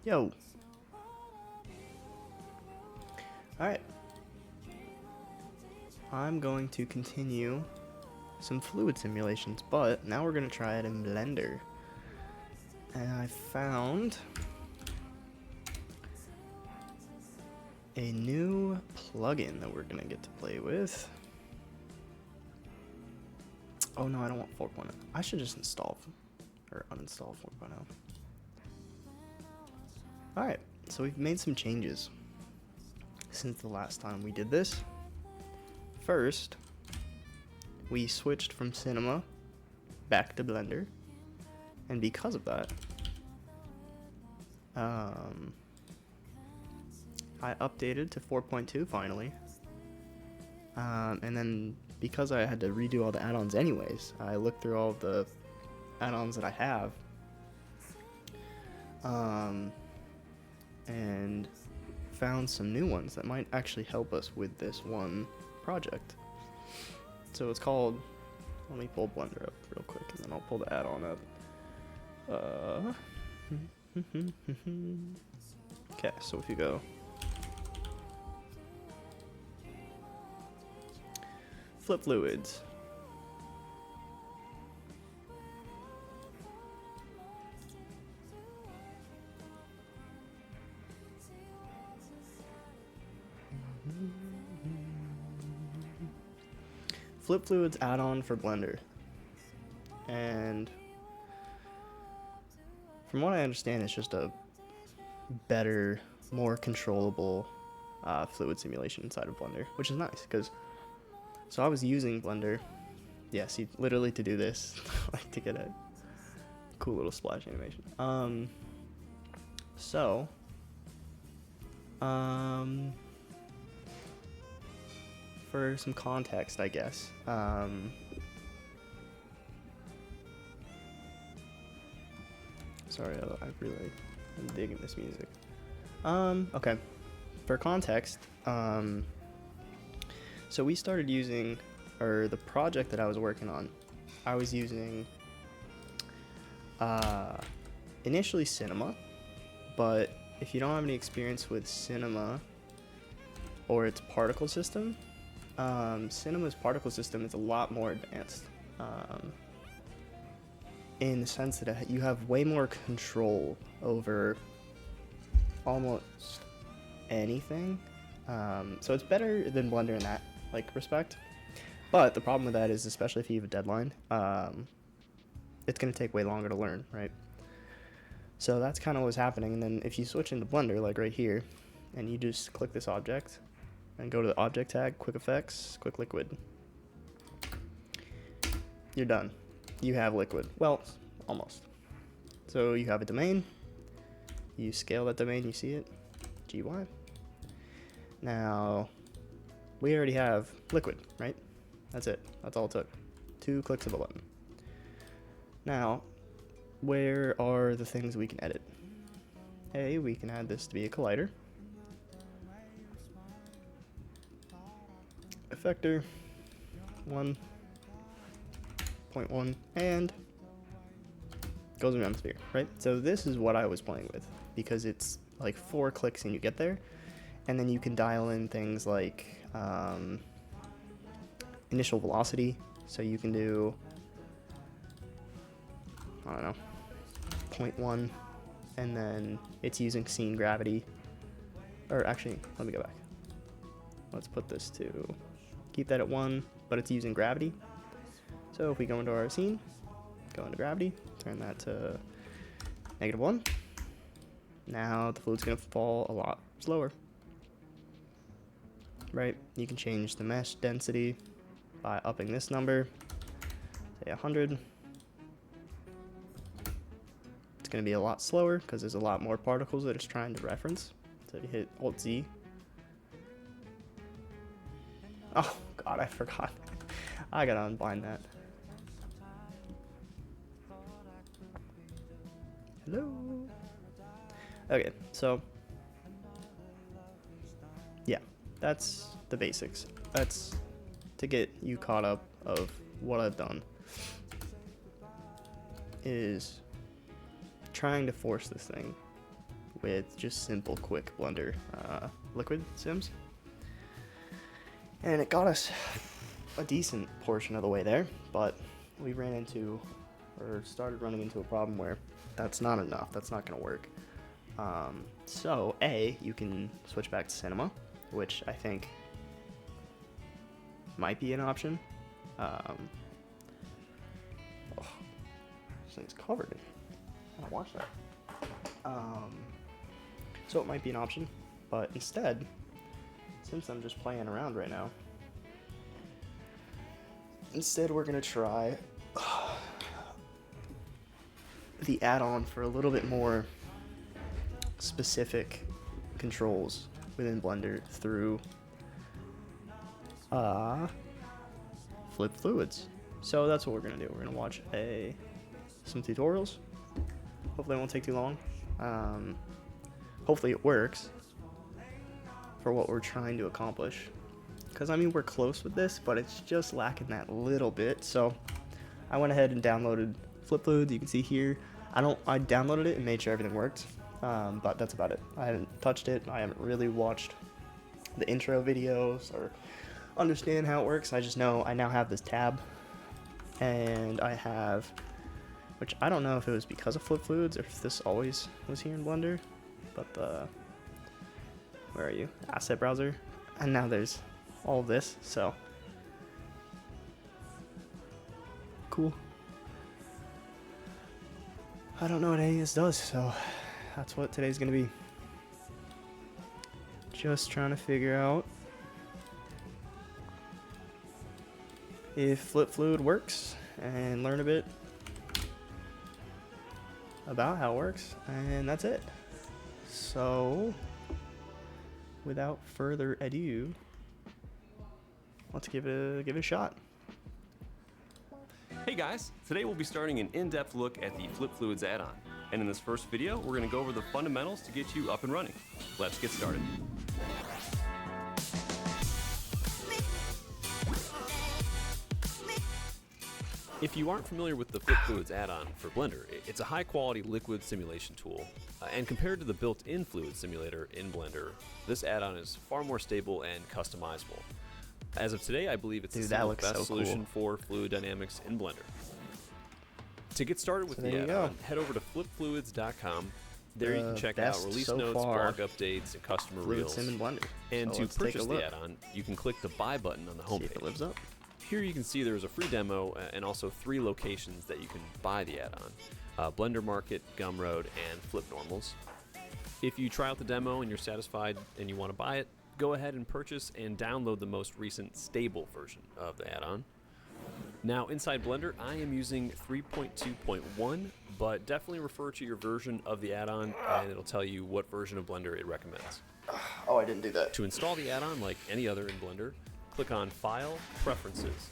Yo. Alright. I'm going to continue some fluid simulations, but now we're going to try it in Blender. And I found a new plugin that we're going to get to play with. Oh no, I don't want 4.0. I should just install or uninstall 4.0. Alright, so we've made some changes since the last time we did this. First, we switched from Cinema back to Blender, and because of that, I updated to 4.2 finally, and then because I had to redo all the add-ons anyways, I looked through all of the add-ons that I have, and found some new ones that might actually help us with this one project. So it's called, let me pull Blender up real quick and then I'll pull the add-on up. Okay, so if you go Flip Fluids, Flip Fluids add-on for Blender, and from what I understand, it's just a better, more controllable fluid simulation inside of Blender, which is nice. Because so I was using Blender, yeah, see, literally to do this, like to get a cool little splash animation. For some context, I guess. Sorry, I really am digging this music. Okay. For context, so we started using, or the project that I was working on, I was using initially Cinema, but if you don't have any experience with Cinema or its particle system, Cinema's particle system is a lot more advanced, in the sense that you have way more control over almost anything. So it's better than Blender in that respect. But the problem with that is, especially if you have a deadline, it's going to take way longer to learn, right? So that's kind of what's happening. And then if you switch into Blender, like right here, and you just click this object, and go to the object tag, quick effects, quick liquid. You're done. You have liquid. Well, almost. So you have a domain. You scale that domain, you see it. GY. Now, we already have liquid, right? That's it. That's all it took. 2 clicks of a button. Now, where are the things we can edit? A, we can add this to be a collider. Effector 1.1 and goes around the sphere, right? So this is what I was playing with, because it's like 4 clicks and you get there, and then you can dial in things like initial velocity, so you can do, I don't know, 0.1, and then it's using scene gravity, or actually, let me go back. Let's put this to, keep that at 1, but it's using gravity. So if we go into our scene, go into gravity, turn that to -1. Now the fluid's gonna fall a lot slower, right? You can change the mesh density by upping this number, say 100. It's gonna be a lot slower because there's a lot more particles that it's trying to reference. So if you hit Alt Z. Oh god, I forgot. I gotta unbind that. Hello. Okay, so yeah, that's the basics. That's to get you caught up of what I've done, is trying to force this thing with just simple, quick Blender liquid sims. And it got us a decent portion of the way there, but we ran into, or started running into a problem where that's not enough. That's not going to work. So you can switch back to Cinema, which I think might be an option. Oh, this thing's covered in. I gotta watch that. So it might be an option, but instead, since I'm just playing around right now, instead we're gonna try the add-on for a little bit more specific controls within Blender through Flip Fluids. So that's what we're gonna do. We're gonna watch some tutorials. Hopefully it won't take too long. Hopefully it works for what we're trying to accomplish. Because I mean, we're close with this, but it's just lacking that little bit. So I went ahead and downloaded Flip Fluids. You can see here. I downloaded it and made sure everything worked. But that's about it. I haven't touched it. I haven't really watched the intro videos or understand how it works. I just know I now have this tab, and I have, which I don't know if it was because of Flip Fluids or if this always was here in Blender, but where are you? Asset browser. And now there's all this, so cool. I don't know what any of this does, so that's what today's gonna be. Just trying to figure out if Flip Fluid works and learn a bit about how it works, and that's it. So without further ado, let's give it a shot. Hey guys, today we'll be starting an in-depth look at the Flip Fluids add-on. And in this first video, we're going to go over the fundamentals to get you up and running. Let's get started. If you aren't familiar with the Flip Fluids add-on for Blender, it's a high-quality liquid simulation tool. And compared to the built-in fluid simulator in Blender, this add-on is far more stable and customizable. As of today, I believe it's the best solution for fluid dynamics in Blender. To get started with the add-on, head over to flipfluids.com. There you can check out release notes, blog updates, and customer reels. And to purchase the add-on, you can click the buy button on the homepage. See if it lives up. Here you can see there's a free demo and also 3 locations that you can buy the add-on. Blender Market, Gumroad, and Flip Normals. If you try out the demo and you're satisfied and you want to buy it, go ahead and purchase and download the most recent stable version of the add-on. Now inside Blender, I am using 3.2.1, but definitely refer to your version of the add-on and it'll tell you what version of Blender it recommends. Oh, I didn't do that. To install the add-on like any other in Blender, click on File, Preferences.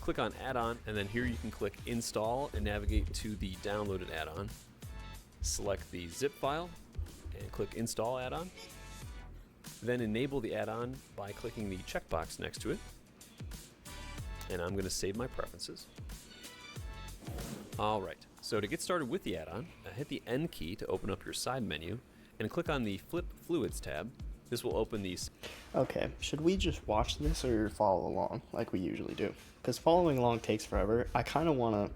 Click on Add-on, and then here you can click Install and navigate to the downloaded add-on. Select the zip file and click Install Add-on. Then enable the add-on by clicking the checkbox next to it. And I'm going to save my preferences. Alright, so to get started with the add-on, hit the N key to open up your side menu and click on the Flip Fluids tab. This will open these. Okay, should we just watch this or follow along like we usually do? Because following along takes forever. I kind of want to,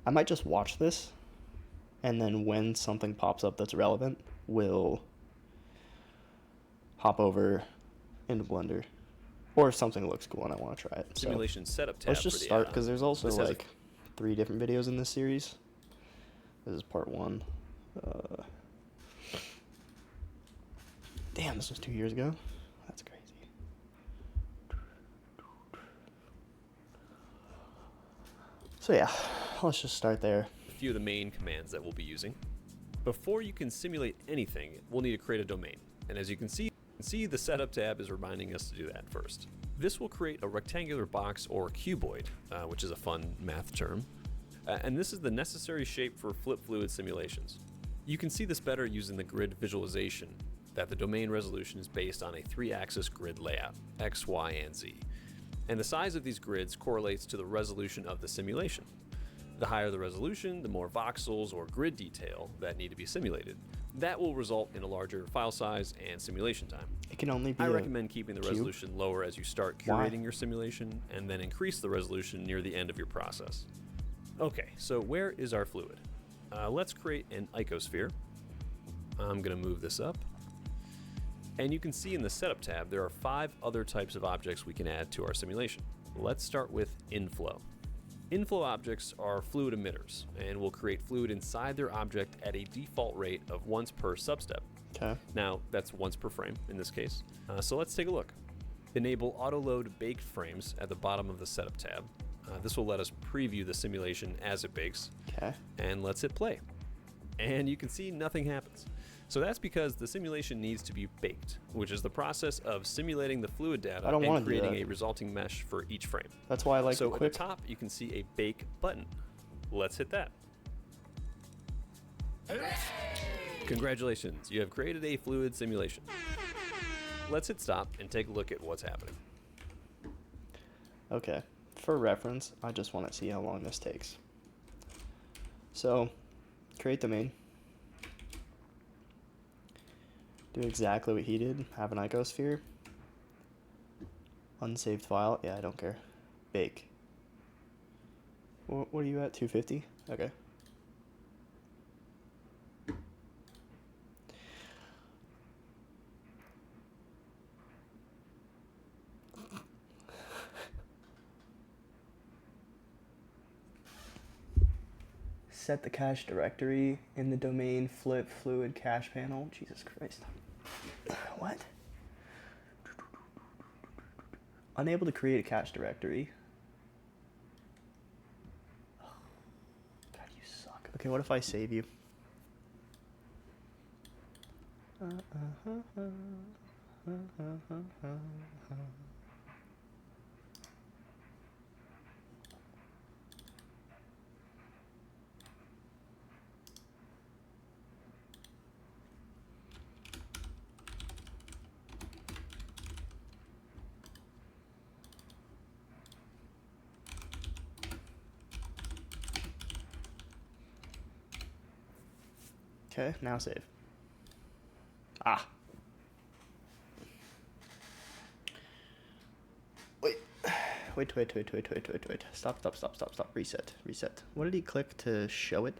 I might just watch this, and then when something pops up that's relevant, we'll hop over into Blender. Or if something looks cool and I want to try it. Simulation setup tab. Let's just start, because there's also like 3 different videos in this series. This is part 1. Damn, this was 2 years ago. That's crazy. So yeah, let's just start there. A few of the main commands that we'll be using. Before you can simulate anything, we'll need to create a domain. And as you can see, the setup tab is reminding us to do that first. This will create a rectangular box or cuboid, which is a fun math term. And this is the necessary shape for Flip Fluid simulations. You can see this better using the grid visualization, that the domain resolution is based on a 3-axis grid layout, X, Y, and Z. And the size of these grids correlates to the resolution of the simulation. The higher the resolution, the more voxels or grid detail that need to be simulated. That will result in a larger file size and simulation time. It can only be I a recommend keeping the cube? resolution lower as you start Why? curating your simulation, and then increase the resolution near the end of your process. Okay, so where is our fluid? Let's create an icosphere. I'm going to move this up. And you can see in the Setup tab, there are 5 other types of objects we can add to our simulation. Let's start with inflow. Inflow objects are fluid emitters, and will create fluid inside their object at a default rate of once per substep. Okay. Now, that's once per frame in this case. So let's take a look. Enable auto-load baked frames at the bottom of the Setup tab. This will let us preview the simulation as it bakes. Okay. And let's hit play. And you can see nothing happens. So that's because the simulation needs to be baked, which is the process of simulating the fluid data I don't wanna and do creating that. a resulting mesh for each frame. That's why I like So the at quick. the top, you can see a bake button. Let's hit that. Congratulations, you have created a fluid simulation. Let's hit stop and take a look at what's happening. Okay. For reference, I just want to see how long this takes. So, create domain. Do exactly what he did. Have an icosphere. Unsaved file. Yeah, I don't care. Bake. What are you at? 250? Okay. Set the cache directory in the domain flip fluid cache panel. Jesus Christ. What? Unable to create a cache directory. God, you suck. Okay, what if I save you? Okay, now save. Ah. Wait. Wait. Stop. Reset. What did he click to show it?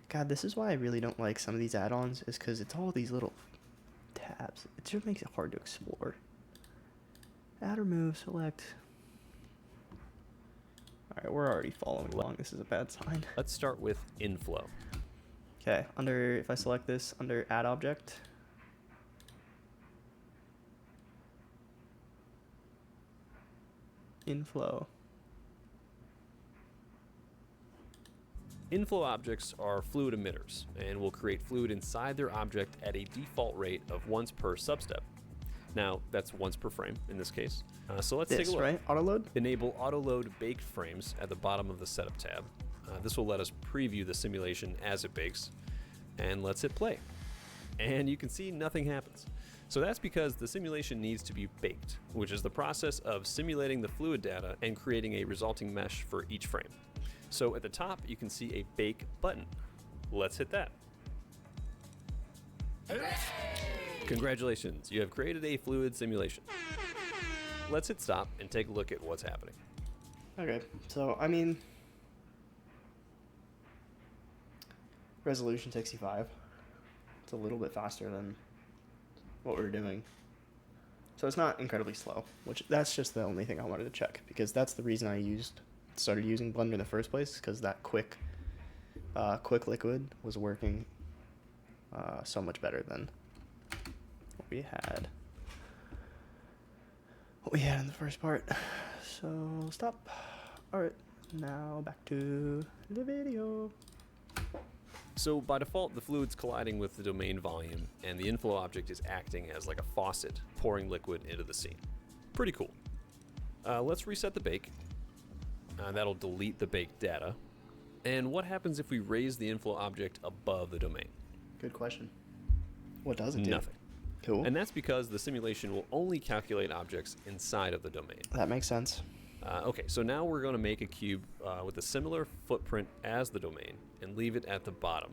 God, this is why I really don't like some of these add-ons, is because it's all these little tabs. It just makes it hard to explore. Add, remove, select. Alright, we're already following along. This is a bad sign. Let's start with inflow. Okay, if I select this, under add object. Inflow. Inflow objects are fluid emitters, and will create fluid inside their object at a default rate of once per substep. Now, that's once per frame in this case. So let's take a This, look. right? Auto load? Enable auto-load baked frames at the bottom of the Setup tab. This will let us preview the simulation as it bakes. And let's hit play. And you can see nothing happens. So that's because the simulation needs to be baked, which is the process of simulating the fluid data and creating a resulting mesh for each frame. So at the top, you can see a bake button. Let's hit that. Congratulations, you have created a fluid simulation. Let's hit stop and take a look at what's happening. Okay, so I mean, resolution 65. It's a little bit faster than what we're doing. So it's not incredibly slow, which that's just the only thing I wanted to check, because that's the reason I started using Blender in the first place, because that quick liquid was working so much better than what we had in the first part. So stop. All right, now back to the video. So by default, the fluid's colliding with the domain volume, and the inflow object is acting as like a faucet, pouring liquid into the scene. Pretty cool. Let's reset the bake. That'll delete the baked data. And what happens if we raise the inflow object above the domain? Good question. What does it do? Nothing. Cool. And that's because the simulation will only calculate objects inside of the domain. That makes sense. Okay, so now we're going to make a cube with a similar footprint as the domain and leave it at the bottom.